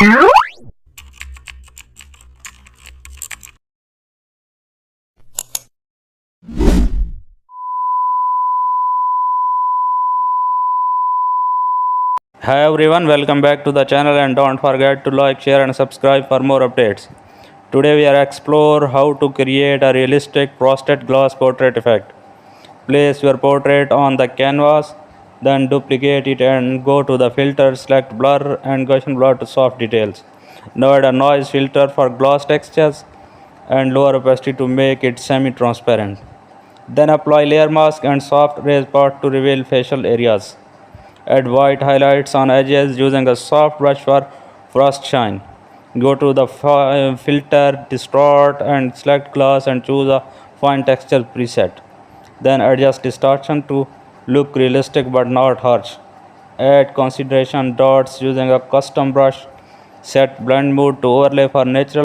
Hi everyone, welcome back to the channel and don't forget to like, share and subscribe for more updates. Today we are explore how to create a realistic frosted glass portrait effect. Place your portrait on the canvas, then duplicate it and go to the filter, select blur and Gaussian blur to soft details. Now add a noise filter for gloss textures and lower opacity to make it semi-transparent. Then apply layer mask and soft erase part to reveal facial areas. Add white highlights on edges using a soft brush for frost shine. Go to the filter, distort and select glass and choose a fine texture preset. Then adjust distortion to look realistic but not harsh. Add consideration dots using a custom brush. Set blend mode to overlay for natural